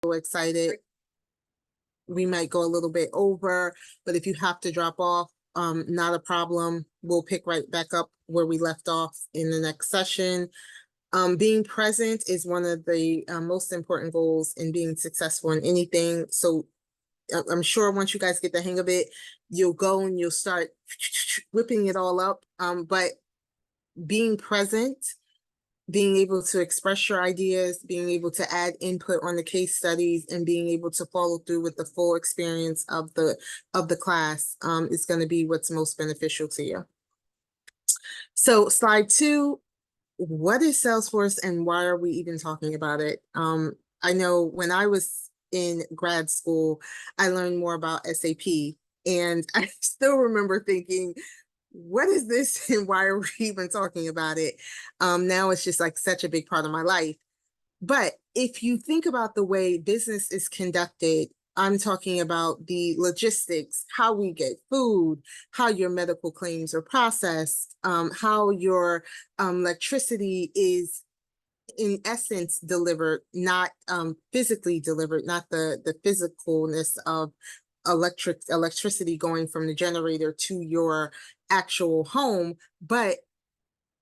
excited. We might go a little bit over, but if you have to drop off, not a problem. We'll pick right back up where we left off in the next session. Being present is one of the most important goals in being successful in anything. So I'm sure once you guys get the hang of it, you'll go and you'll start whipping it all up. But being present, being able to express your ideas, being able to add input on the case studies, and being able to follow through with the full experience of the class is going to be what's most beneficial to you. So slide 2, what is Salesforce and why are we even talking about it? I know when I was in grad school, I learned more about SAP, and I still remember thinking, what is this and why are we even talking about it? Now it's just like such a big part of my life. But if you think about the way business is conducted, I'm talking about the logistics, how we get food, how your medical claims are processed, how your electricity is in essence delivered, not physically delivered, not the physicalness of electricity going from the generator to your actual home, but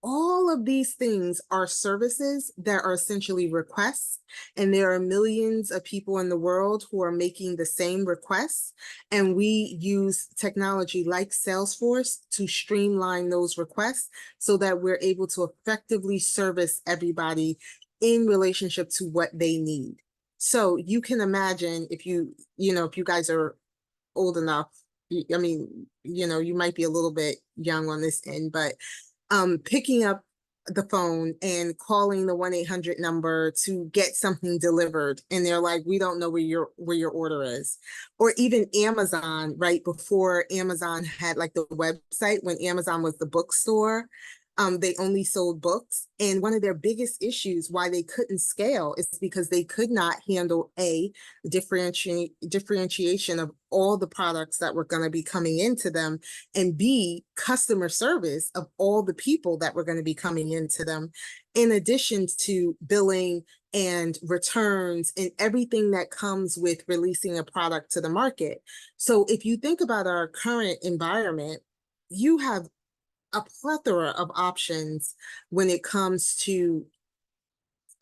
all of these things are services that are essentially requests, and there are millions of people in the world who are making the same requests, and we use technology like Salesforce to streamline those requests so that we're able to effectively service everybody in relationship to what they need. So you can imagine if you guys are old enough, I mean, you might be a little bit young on this end, but picking up the phone and calling the 1-800 number to get something delivered, and they're like, we don't know where your order is. Or even Amazon, right before Amazon had like the website, when Amazon was the bookstore, they only sold books, and one of their biggest issues why they couldn't scale is because they could not handle differentiation of all the products that were going to be coming into them, and B, customer service of all the people that were going to be coming into them, in addition to billing and returns and everything that comes with releasing a product to the market. So if you think about our current environment, you have a plethora of options when it comes to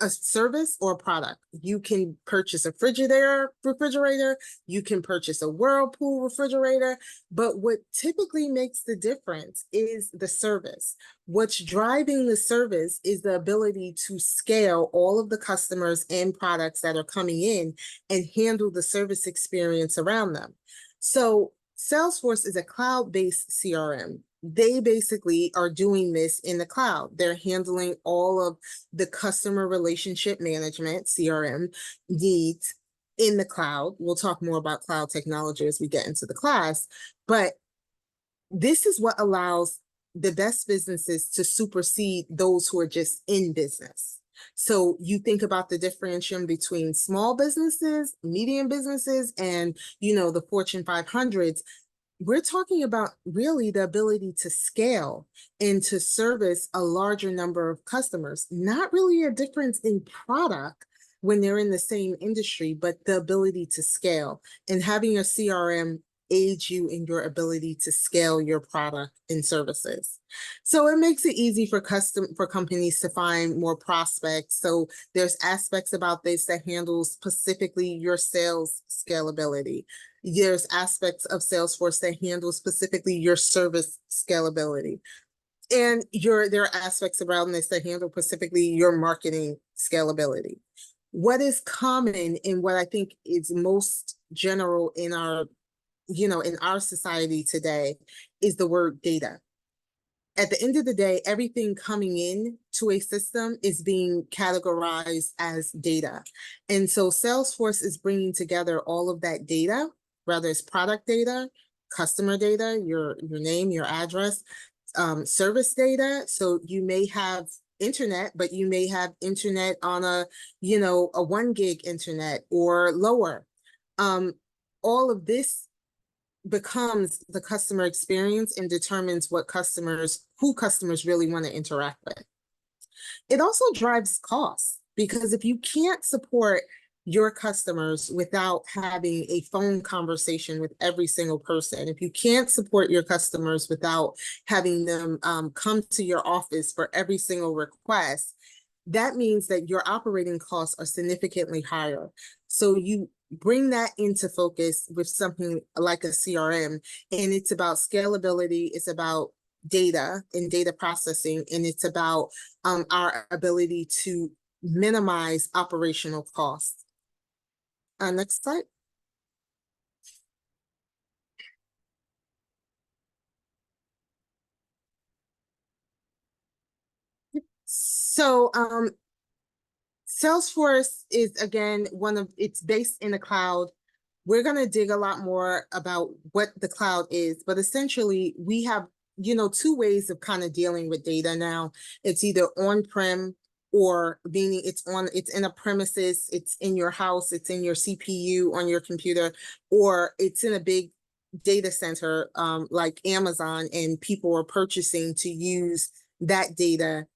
a service or a product. You can purchase a refrigerator, you can purchase a Whirlpool refrigerator, but what typically makes the difference is the service. What's driving the service is the ability to scale all of the customers and products that are coming in and handle the service experience around them. So Salesforce is a cloud-based CRM. They basically are doing this in the cloud. They're handling all of the customer relationship management, CRM, needs in the cloud. We'll talk more about cloud technology as we get into the class, but this is what allows the best businesses to supersede those who are just in business. So you think about the differentiation between small businesses, medium businesses, and the Fortune 500s. We're talking about really the ability to scale and to service a larger number of customers. Not really a difference in product when they're in the same industry, but the ability to scale, and having a CRM aid you in your ability to scale your product and services. So it makes it easy for companies to find more prospects. So there's aspects about this that handles specifically your sales scalability. There's aspects of Salesforce that handle specifically your service scalability. And there are aspects around this that handle specifically your marketing scalability. What is common and what I think is most general in our society today is the word data. At the end of the day, everything coming in to a system is being categorized as data. And so Salesforce is bringing together all of that data, whether it's product data, customer data, your name, your address, service data. So you may have internet, but you may have internet on a 1 gig internet or lower. All of this becomes the customer experience and determines who customers really want to interact with. It also drives costs, because if you can't support your customers without having a phone conversation with every single person. If you can't support your customers without having them come to your office for every single request, that means that your operating costs are significantly higher. So you bring that into focus with something like a CRM, and it's about scalability, it's about data and data processing, and it's about our ability to minimize operational costs. Next slide. So Salesforce is, again, it's based in the cloud. We're going to dig a lot more about what the cloud is, but essentially we have, two ways of kind of dealing with data now. It's either on-prem, or meaning it's in a premises, it's in your house, it's in your CPU on your computer, or it's in a big data center like Amazon, and people are purchasing to use that data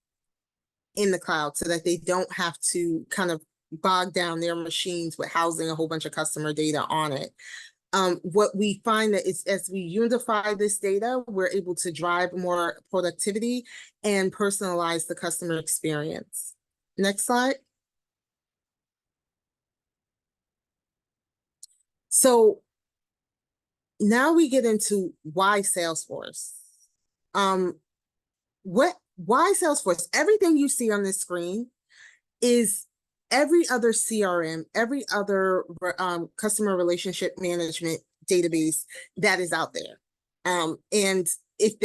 in the cloud so that they don't have to kind of bog down their machines with housing a whole bunch of customer data on it. What we find that is, as we unify this data, we're able to drive more productivity and personalize the customer experience. Next slide. So now we get into why Salesforce. Why Salesforce? Everything you see on this screen is every other CRM, every other customer relationship management database that is out there. And if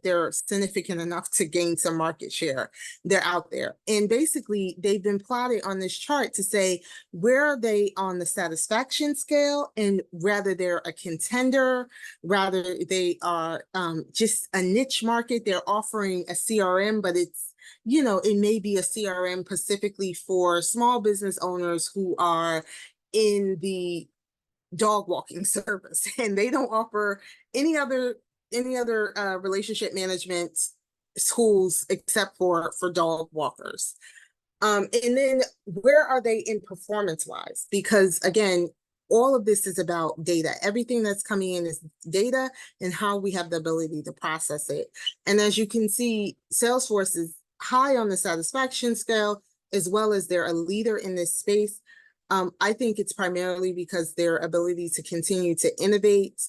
they're significant enough to gain some market share, they're out there. And basically, they've been plotted on this chart to say, where are they on the satisfaction scale? And rather they're a contender, rather they are just a niche market. They're offering a CRM, but it may be a CRM specifically for small business owners who are in the dog walking service, and they don't offer any other relationship management tools except for dog walkers. And then where are they in performance wise? Because again, all of this is about data. Everything that's coming in is data and how we have the ability to process it. And as you can see, Salesforce is high on the satisfaction scale, as well as they're a leader in this space. I think it's primarily because their ability to continue to innovate.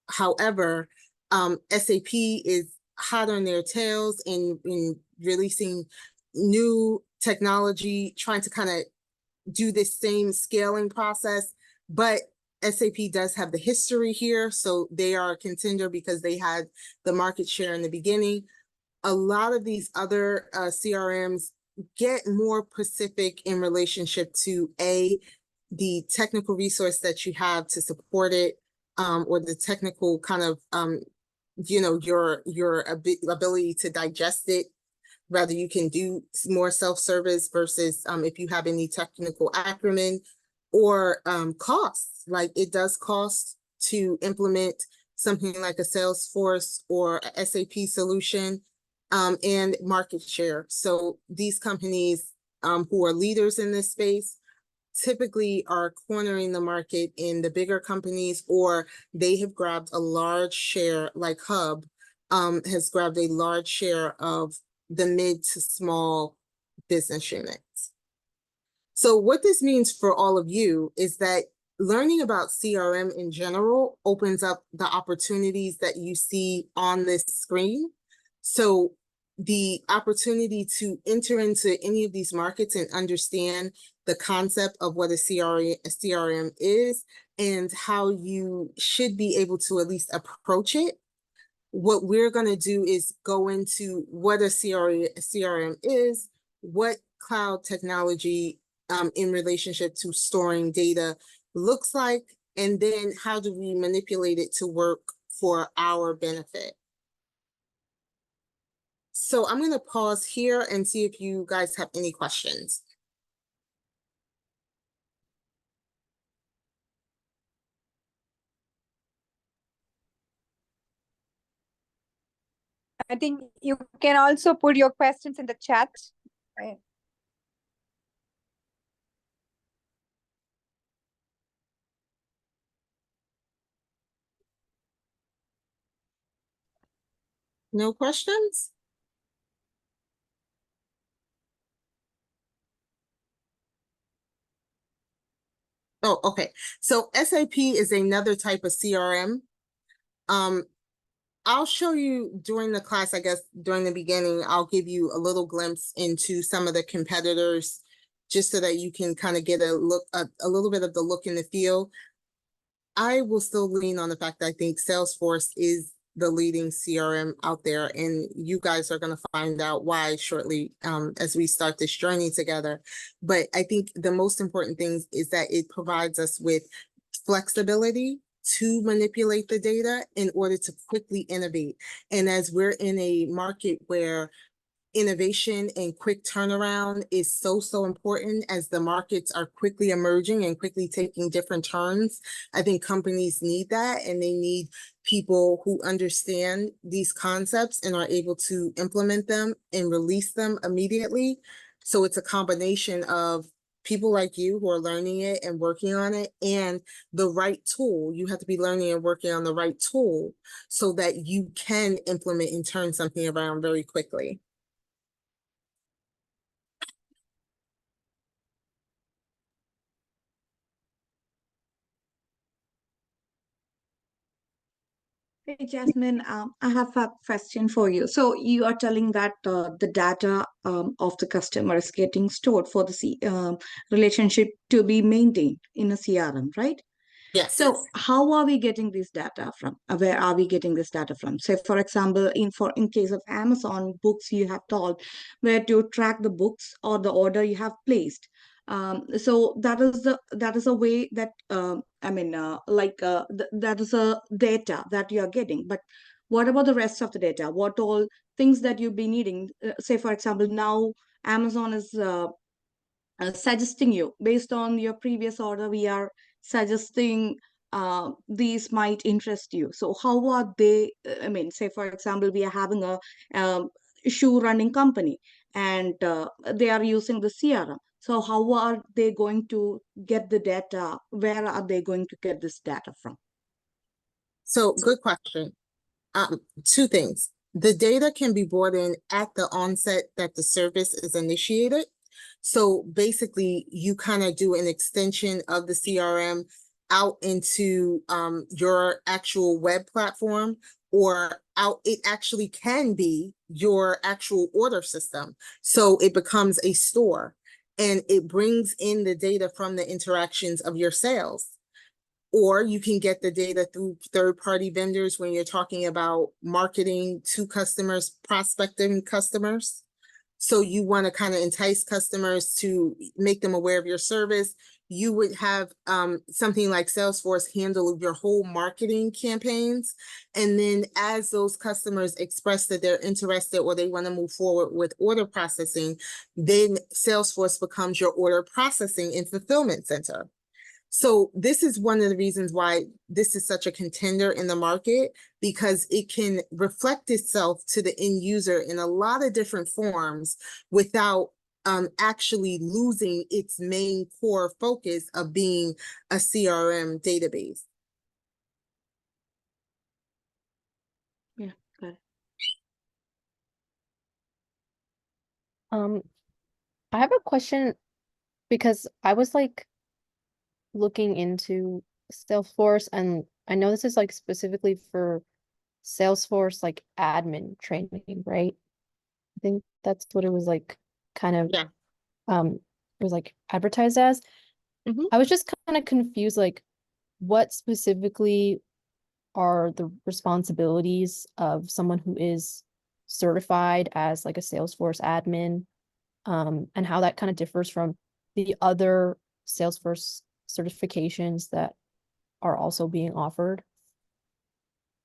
However, SAP is hot on their tails in releasing new technology, trying to kind of do this same scaling process. But SAP does have the history here, so they are a contender because they had the market share in the beginning. A lot of these other CRMs get more specific in relationship to the technical resource that you have to support it, or the technical kind of your ability to digest it. Rather, you can do more self-service versus if you have any technical acumen, or costs. Like, it does cost to implement something like a Salesforce or a SAP solution, and market share. So these companies who are leaders in this space typically are cornering the market in the bigger companies, or they have grabbed a large share, like Hub has grabbed a large share of the mid to small business units. So what this means for all of you is that learning about CRM in general opens up the opportunities that you see on this screen. So the opportunity to enter into any of these markets and understand the concept of what a CRM is, and how you should be able to at least approach it. What we're going to do is go into what a CRM is, what cloud technology in relationship to storing data looks like, and then how do we manipulate it to work for our benefit. So I'm going to pause here and see if you guys have any questions. I think you can also put your questions in the chat. Right. No questions? Oh, okay. So SAP is another type of CRM. Um, I'll show you during the class, I guess, during the beginning, I'll give you a little glimpse into some of the competitors, just so that you can kind of get a look, a little bit of the look and the feel. I will still lean on the fact that I think Salesforce is the leading CRM out there, and you guys are going to find out why shortly, as we start this journey together. But I think the most important thing is that it provides us with flexibility to manipulate the data in order to quickly innovate. And as we're in a market where innovation and quick turnaround is so important, as the markets are quickly emerging and quickly taking different turns. I think companies need that, and they need people who understand these concepts and are able to implement them and release them immediately. So it's a combination of people like you who are learning it and working on it, and the right tool. You have to be learning and working on the right tool so that you can implement and turn something around very quickly. Hey, Jasmine, I have a question for you. So you are telling that the data of the customer is getting stored for the relationship to be maintained in a CRM, right? Yes. So how are we getting this data from? Where are we getting this data from? Say, for example, in case of Amazon books, you have told where to track the books or the order you have placed. So that is a way that that is a data that you are getting. But what about the rest of the data? What all things that you'll be needing? Say, for example, now Amazon is suggesting you based on your previous order. We are suggesting these might interest you. So how are they? Say for example, we are having a shoe running company, and they are using the CRM. So how are they going to get the data? Where are they going to get this data from? So good question. Two things. The data can be brought in at the onset that the service is initiated. So basically, you kind of do an extension of the CRM out into your actual web platform, or out, it actually can be your actual order system. So it becomes a store, and it brings in the data from the interactions of your sales. Or you can get the data through third-party vendors when you're talking about marketing to customers, prospecting customers. So you want to kind of entice customers to make them aware of your service. You would have something like Salesforce handle your whole marketing campaigns. And then as those customers express that they're interested or they want to move forward with order processing, then Salesforce becomes your order processing and fulfillment center. So this is one of the reasons why this is such a contender in the market, because it can reflect itself to the end user in a lot of different forms without actually losing its main core focus of being a CRM database. Yeah, got it. I have a question, because I was like looking into Salesforce, and I know this is like specifically for Salesforce like admin training, right? I think that's what it was like kind of Yeah. it was like advertised as. Mhm. I was just kind of confused, like what specifically are the responsibilities of someone who is certified as like a Salesforce admin, and how that kind of differs from the other Salesforce certifications that are also being offered.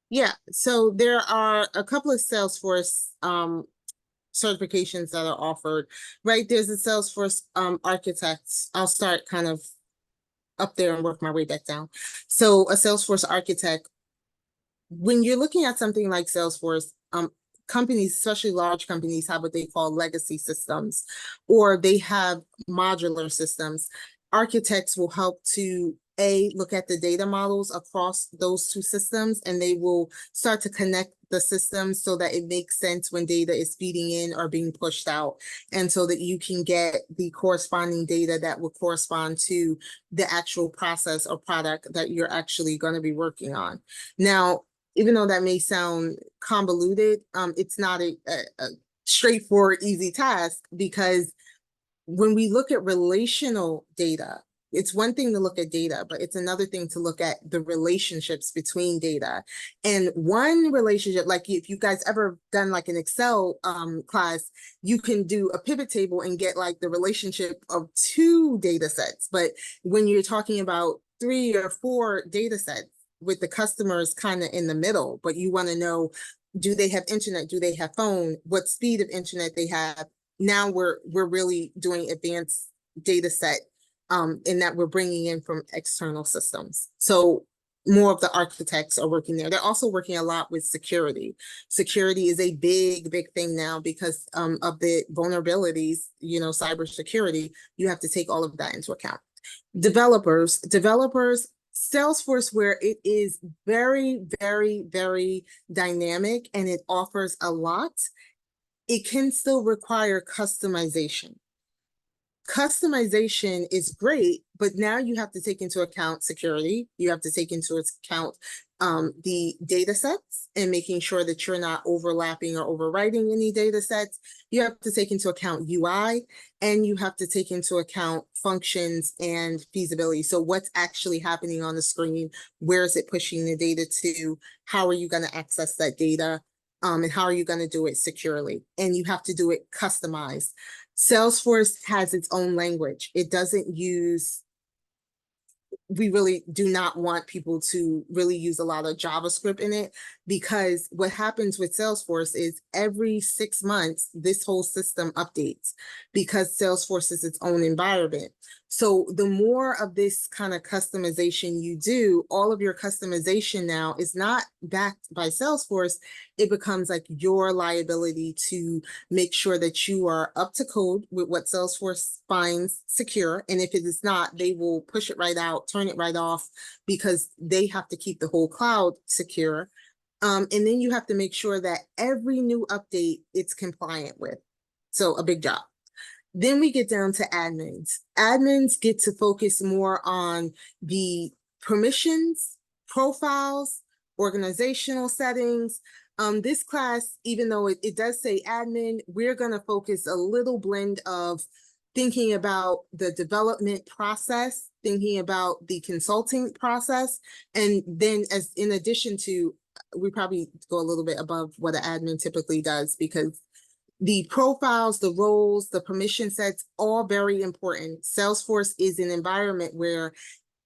Yeah, so there are a couple of Salesforce certifications that are offered, right? There's a Salesforce architect. I'll start kind of up there and work my way back down. So a Salesforce architect, when you're looking at something like Salesforce, companies, especially large companies, have what they call legacy systems, or they have modular systems. Architects will help to look at the data models across those two systems, and they will start to connect the systems so that it makes sense when data is feeding in or being pushed out, and so that you can get the corresponding data that will correspond to the actual process or product that you're actually going to be working on. Now, even though that may sound convoluted, it's not a straightforward, easy task, because when we look at relational data, it's one thing to look at data, but it's another thing to look at the relationships between data. And one relationship, like if you guys ever done like an Excel class, you can do a pivot table and get like the relationship of two data sets. But when you're talking about 3 or 4 data sets with the customers kind of in the middle, but you want to know, do they have internet? Do they have phone? What speed of internet they have? Now we're really doing advanced data set in that we're bringing in from external systems. So more of the architects are working there. They're also working a lot with security. Security is a big thing now because of the vulnerabilities, you know, cybersecurity. You have to take all of that into account. Developers, Salesforce, where it is very dynamic and it offers a lot, it can still require customization. Customization is great, but now you have to take into account security. You have to take into account the data sets and making sure that you're not overlapping or overwriting any data sets. You have to take into account UI, and you have to take into account functions and feasibility. So what's actually happening on the screen? Where is it pushing the data to? How are you going to access that data? And how are you going to do it securely? And you have to do it customized. Salesforce has its own language. It doesn't use, we really do not want people to really use a lot of JavaScript in it, because what happens with Salesforce is every 6 months, this whole system updates because Salesforce is its own environment. So the more of this kind of customization you do, all of your customization now is not backed by Salesforce. It becomes like your liability to make sure that you are up to code with what Salesforce finds secure. And if it is not, they will push it right out, turn it right off, because they have to keep the whole cloud secure. And then you have to make sure that every new update it's compliant with. So a big job. Then we get down to admins. Admins get to focus more on the permissions, profiles, organizational settings. This class, even though it does say admin, we're going to focus a little blend of thinking about the development process, thinking about the consulting process, and then as in addition to, we probably go a little bit above what an admin typically does, because the profiles, the roles, the permission sets, all very important. Salesforce is an environment where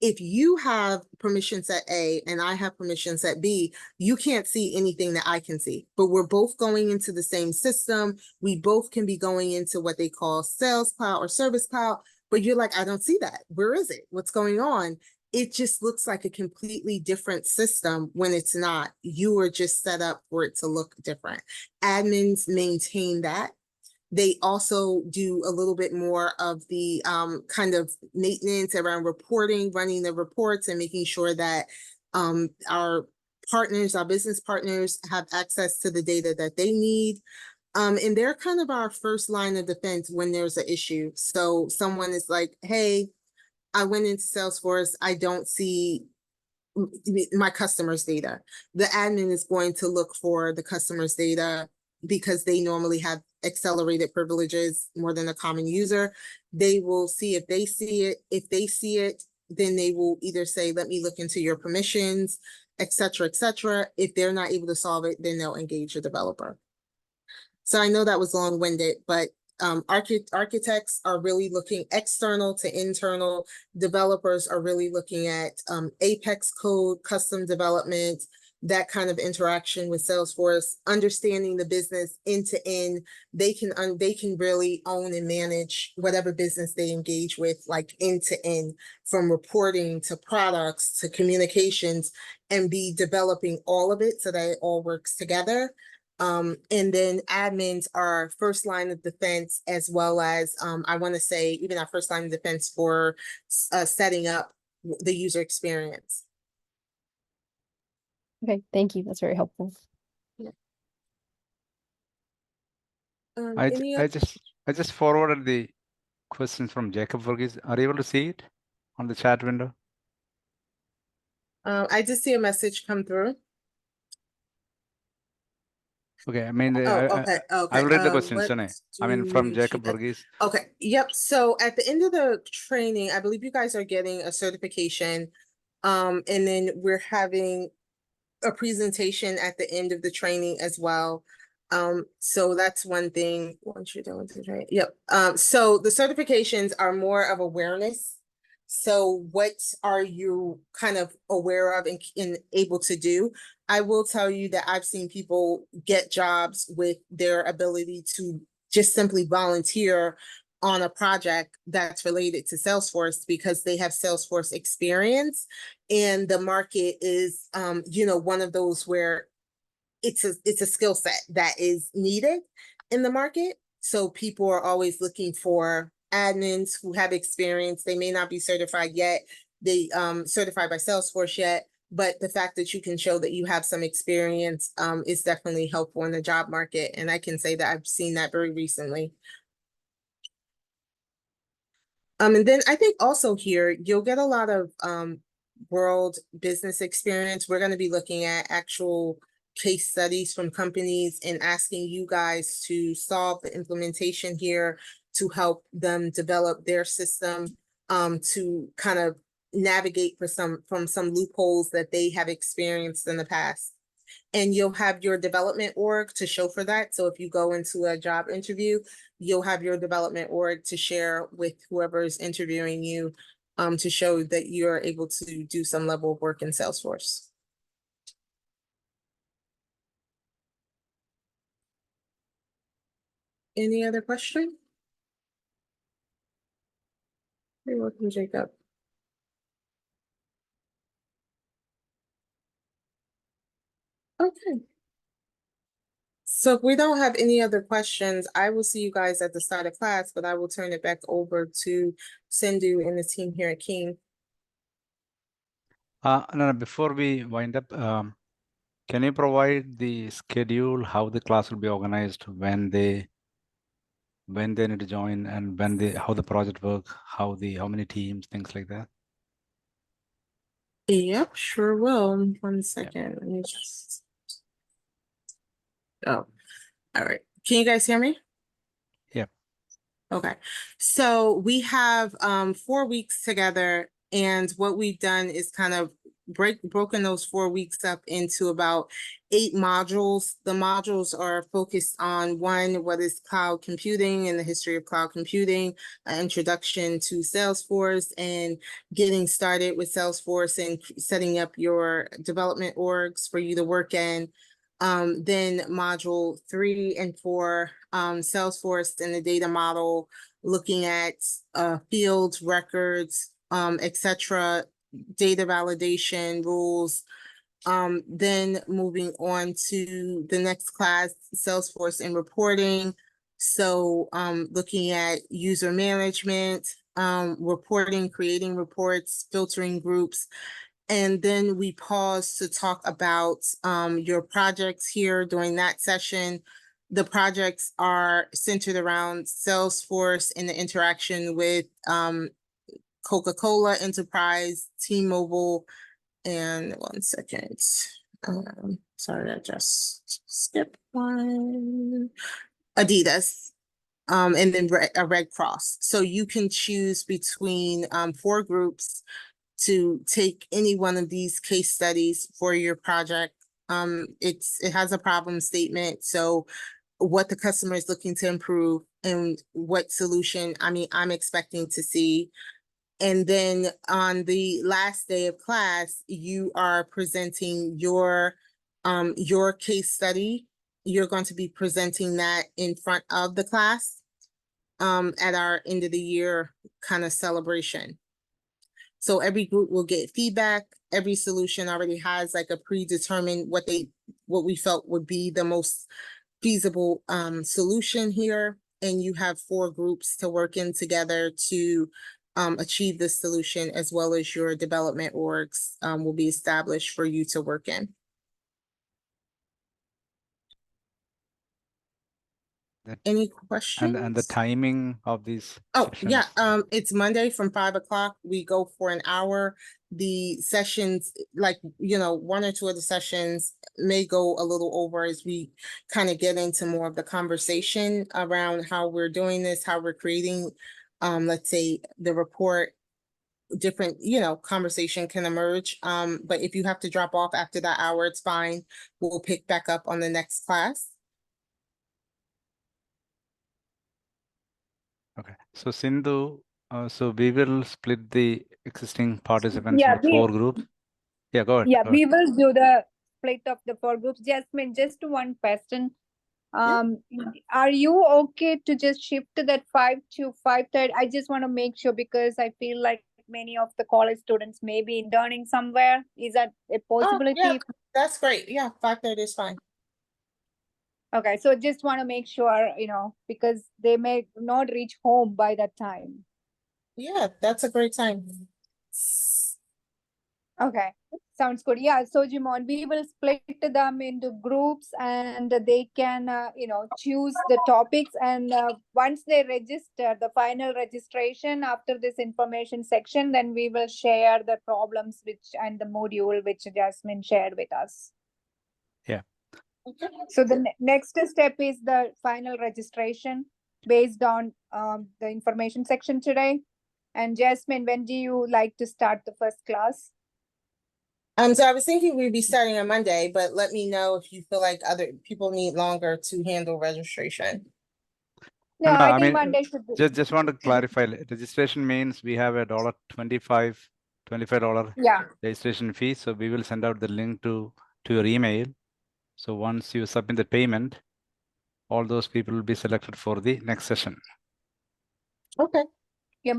if you have permission set A and I have permission set B, you can't see anything that I can see, but we're both going into the same system. We both can be going into what they call Sales Cloud or Service Cloud, but you're like, I don't see that. Where is it? What's going on? It just looks like a completely different system when it's not. You are just set up for it to look different. Admins maintain that. They also do a little bit more of the kind of maintenance around reporting, running the reports, and making sure that our partners, our business partners, have access to the data that they need. And they're kind of our first line of defense when there's an issue. So someone is like, hey, I went into Salesforce, I don't see my customer's data. The admin is going to look for the customer's data because they normally have accelerated privileges more than a common user. They will see if they see it. If they see it, then they will either say, let me look into your permissions, et cetera, et cetera. If they're not able to solve it, then they'll engage a developer. So I know that was long-winded, but architects are really looking external to internal. Developers are really looking at Apex code, custom development, that kind of interaction with Salesforce, understanding the business end to end. They can really own and manage whatever business they engage with, like end to end, from reporting to products to communications, and be developing all of it so that it all works together. And then admins are first line of defense, as well as I want to say even our first line of defense for setting up the user experience. Okay, thank you. That's very helpful. Any other? I just forwarded the questions from Jacob Verghese. Are you able to see it on the chat window? I did see a message come through. Okay, I mean, Oh, okay, I will read the questions, let's Shanae. I mean, from do Jacob that. Verghese. Okay, yep. So at the end of the training, I believe you guys are getting a certification. And then we're having a presentation at the end of the training as well. So that's one thing. Once you're done with the training, yep. So the certifications are more of awareness. So what are you kind of aware of and able to do? I will tell you that I've seen people get jobs with their ability to just simply volunteer on a project that's related to Salesforce because they have Salesforce experience, and the market is one of those where it's a skill set that is needed in the market. So people are always looking for admins who have experience. They may not be certified yet. They certified by Salesforce yet, but the fact that you can show that you have some experience is definitely helpful in the job market. And I can say that I've seen that very recently. And then I think also here, you'll get a lot of world business experience. We're going to be looking at actual case studies from companies and asking you guys to solve the implementation here to help them develop their system to kind of navigate from some loopholes that they have experienced in the past. And you'll have your development org to show for that. So if you go into a job interview, you'll have your development org to share with whoever is interviewing you to show that you're able to do some level of work in Salesforce. Any other question? You're welcome, Jacob. Okay. So if we don't have any other questions, I will see you guys at the start of class, but I will turn it back over to Sindhu and the team here at KEAN. No, before we wind up, can you provide the schedule, how the class will be organized, when they need to join, and how the project work, how many teams, things like that? Yep, sure will. 1 second. Let me just. Oh, all right. Can you guys hear me? Yeah. Okay. So we have 4 weeks together, and what we've done is kind of broken those 4 weeks up into about 8 modules. The modules are focused on one, what is cloud computing and the history of cloud computing, an introduction to Salesforce, and getting started with Salesforce and setting up your development orgs for you to work in. Then module 3 and 4, Salesforce and the data model, looking at fields, records, etc., data validation rules. Then moving on to the next class, Salesforce and reporting. So looking at user management, reporting, creating reports, filtering groups. And then we pause to talk about your projects here during that session. The projects are centered around Salesforce and the interaction with Coca-Cola Enterprise, T-Mobile, and 1 second. Sorry, I just skipped one. Adidas. And then a Red Cross. So you can choose between 4 groups to take any one of these case studies for your project. It has a problem statement. So what the customer is looking to improve and what solution I'm expecting to see. And then on the last day of class, you are presenting your case study. You're going to be presenting that in front of the class at our end of the year kind of celebration. So every group will get feedback. Every solution already has like a predetermined what we felt would be the most feasible solution here. And you have 4 groups to work in together to achieve this solution, as well as your development orgs will be established for you to work in. Any questions? And the timing of these Oh, yeah, sessions? it's Monday from 5 o'clock. We go for an hour. The sessions, like, you know, one or two of the sessions may go a little over as we kind of get into more of the conversation around how we're doing this, how we're creating, let's say, the report. Different, you know, conversation can emerge. But if you have to drop off after that hour, it's fine. We'll pick back up on the next class. Okay, so Sindhu, so we will split the existing participants Yeah, into 4 groups. Yeah, go ahead. yeah, go ahead. we will do the split of the 4 groups. Jasmine, just one question. Are you okay to just shift to that 5 to 5:30? I just want to make sure, because I feel like many of the college students may be interning somewhere. Is that a Oh, possibility? yeah, that's great. Yeah, 5:30 is fine. Okay, so just want to make sure, you know, because they may not reach home by that time. Yeah, that's a great time. Okay, sounds good. Yeah, so Jimon, we will split them into groups, and they can, you know, choose the topics. And once they register, the final registration after this information section, then we will share the problems and the module which Jasmine shared with us. Yeah. Okay. So the next step is the final registration based on the information section today. And Jasmine, when do you like to start the first class? So I was thinking we'd be starting on Monday, but let me know if you feel like other people need longer to handle registration. No, No, I I think mean, Monday should be. just want to clarify, registration means we have a $25 Yeah. registration fee. So we will send out the link to your email. So once you submit the payment, all those people will be selected for the next session. Okay. Yeah,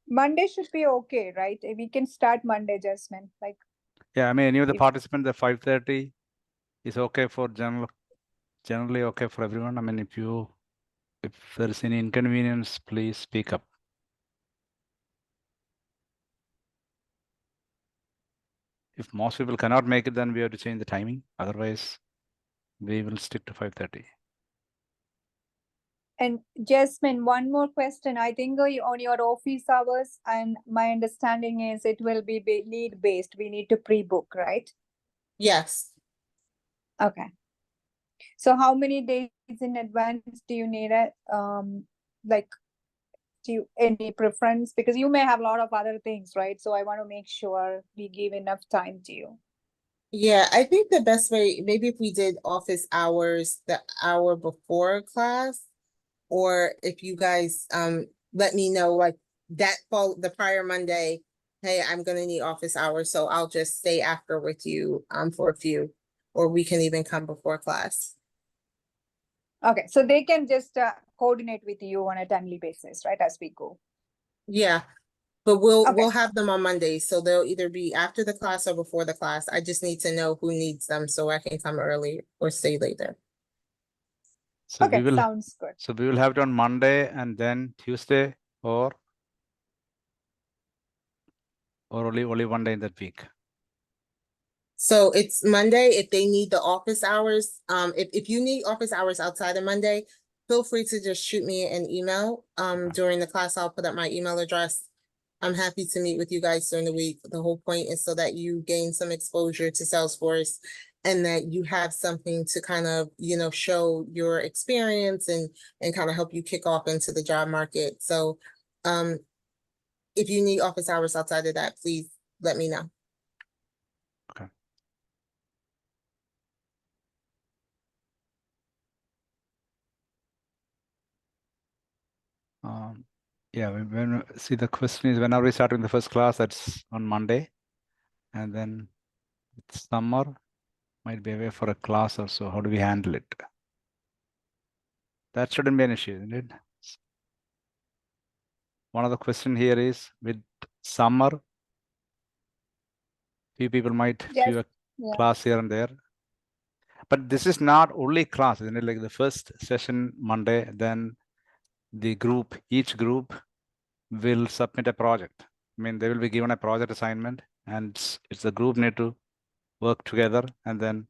Monday should be okay, right? We can start Monday, Jasmine. Like, Yeah, I mean, any of the If- participants, the 5:30 is okay for generally okay for everyone. I mean, if there is any inconvenience, please speak up. If most people cannot make it, then we have to change the timing. Otherwise, we will stick to 5:30. and Jasmine, one more question. I think on your office hours, and my understanding is it will be need based. We need to pre-book, right? Yes. Okay. So how many days in advance do you need it? Like, do you any preference? Because you may have a lot of other things, right? So I want to make sure we give enough time to you. Yeah, I think the best way, maybe if we did office hours the hour before class, or if you guys let me know like the prior Monday, hey, I'm gonna need office hours, so I'll just stay after with you for a few, or we can even come before class. Okay, so they can just coordinate with you on a timely basis, right, as we go. Yeah, but we'll Okay. have them on Monday, so they'll either be after the class or before the class. I just need to know who needs them so I can come early or stay later. So Okay, we will. sounds good. So we will have it on Monday and then Tuesday, or only one day in that week. So it's Monday if they need the office hours. If you need office hours outside of Monday, feel free to just shoot me an email. During the class, I'll put up my email address. I'm happy to meet with you guys during the week. The whole point is so that you gain some exposure to Salesforce and that you have something to kind of, you know, show your experience and kind of help you kick off into the job market. So if you need office hours outside of that, please let me know. Okay. Yeah, when see the question is, when are we starting the first class? That's on Monday, and then it's summer, might be away for a class or so. How do we handle it? That shouldn't be an issue, isn't it? One of the question here is, with summer, few people might Yes. few Yeah. class here and there. But this is not only class, isn't it? Like the first session Monday, then the group, each group will submit a project. I mean, they will be given a project assignment, and it's the group need to work together and then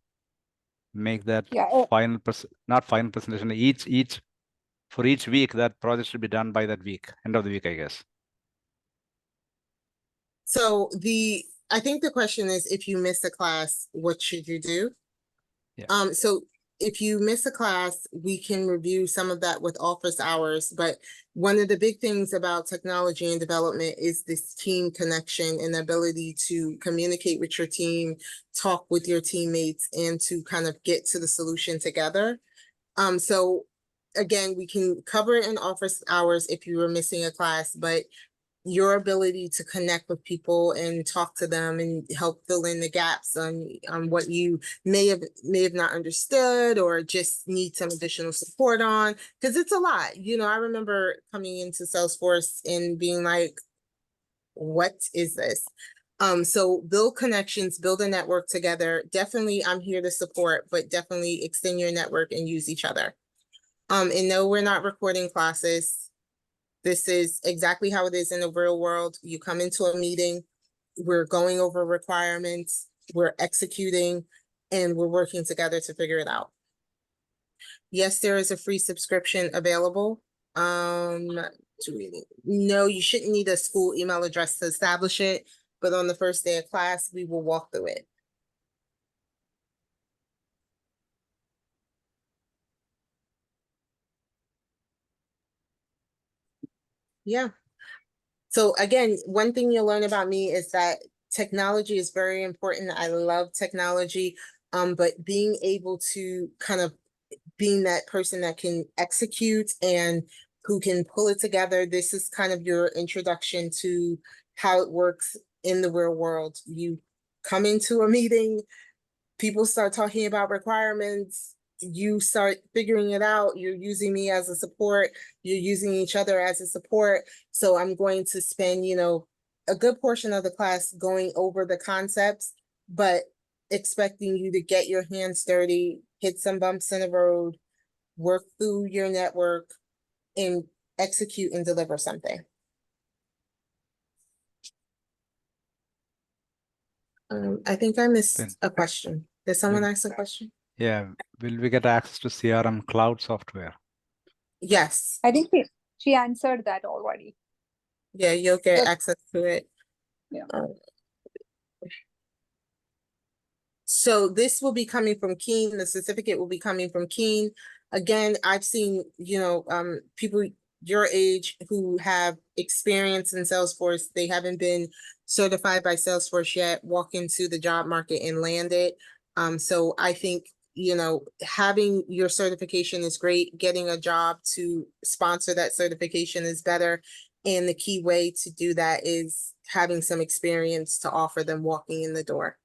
make that final not final presentation. For each week, that project should be done by that week, end of the week, I guess. So I think the question is, if you miss a class, what should you do? Yeah. So if you miss a class, we can review some of that with office hours. But one of the big things about technology and development is this team connection and the ability to communicate with your team, talk with your teammates, and to kind of get to the solution together. So again, we can cover it in office hours if you were missing a class, but your ability to connect with people and talk to them and help fill in the gaps on what you may have not understood or just need some additional support on, because it's a lot. You know, I remember coming into Salesforce and being like, what is this? So build connections, build a network together. Definitely, I'm here to support, but definitely extend your network and use each other. And no, we're not recording classes. This is exactly how it is in the real world. You come into a meeting, we're going over requirements, we're executing, and we're working together to figure it out. Yes, there is a free subscription available. No, you shouldn't need a school email address to establish it, but on the first day of class, we will walk through it. Yeah. So again, one thing you'll learn about me is that technology is very important. I love technology, but being able to kind of being that person that can execute and who can pull it together. This is kind of your introduction to how it works in the real world. You come into a meeting, people start talking about requirements, you start figuring it out, you're using me as a support, you're using each other as a support. So I'm going to spend, you know, a good portion of the class going over the concepts, but expecting you to get your hands dirty, hit some bumps in the road, work through your network, and execute and deliver something. I think I missed a question. Did someone ask a question? Yeah. Will we get access to CRM cloud software? Yes. I think she answered that already. Yeah, you'll get Yes. access to it. Yeah. So this will be coming from KEAN. The certificate will be coming from KEAN. Again, I've seen, you know, people your age who have experience in Salesforce. They haven't been certified by Salesforce yet, walk into the job market and land it. So I think, you know, having your certification is great. Getting a job to sponsor that certification is better. And the key way to do that is having some experience to offer them walking in the door.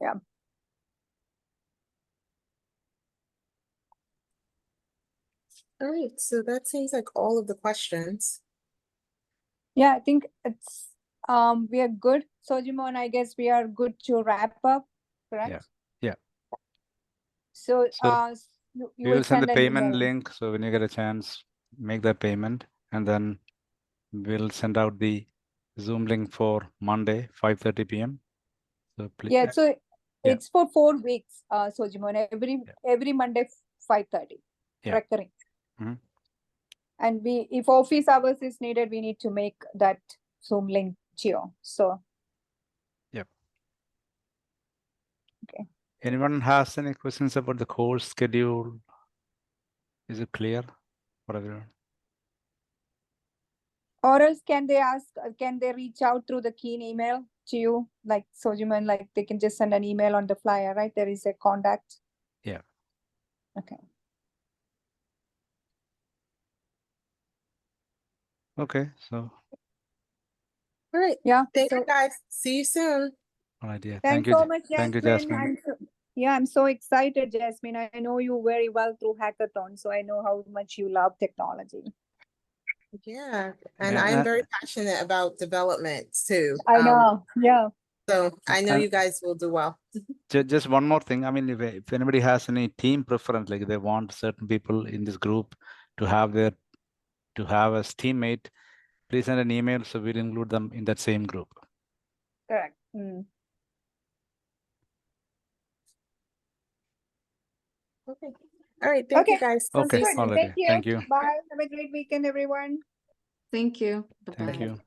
Yeah. All right, so that seems like all of the questions. Yeah, I think it's we are good. So Jimon, I guess we are good to wrap up, correct? Yeah. So, So you we will send the an payment email. link. So when you get a chance, make that payment, and then we'll send out the Zoom link for Monday, 5:30 p.m. So please. Yeah, so Yeah. it's for 4 weeks. So Jimon, every Monday 5:30, Yeah. recurring. Mhm. And if office hours is needed, we need to make that Zoom link geo. So. Yep. Okay. Anyone has any questions about the course schedule? Is it clear for everyone? Or else can they reach out through the KEAN email to you? Like Sojiman, like they can just send an email on the flyer, right? There is a contact. Yeah. Okay. Okay. So. All right. Yeah. Thank you guys. See you soon. All right. Yeah. Thanks so much, Jasmine. Thank you, Jasmine. I'm so excited, Jasmine. I know you very well through hackathon, so I know how much you love technology. Yeah, and I'm very passionate about development too. I know. Yeah. So I know you guys will do well. Just one more thing. I mean, if anybody has any team preference, like they want certain people in this group to have as teammate, please send an email so we'll include them in that same group. Correct. Okay. All right. Thank you, Okay. guys. Sounds Okay, good. Alrighty. Thank you. Thank you. Bye. Have a great weekend, everyone. Thank you. Thank Bye-bye. you.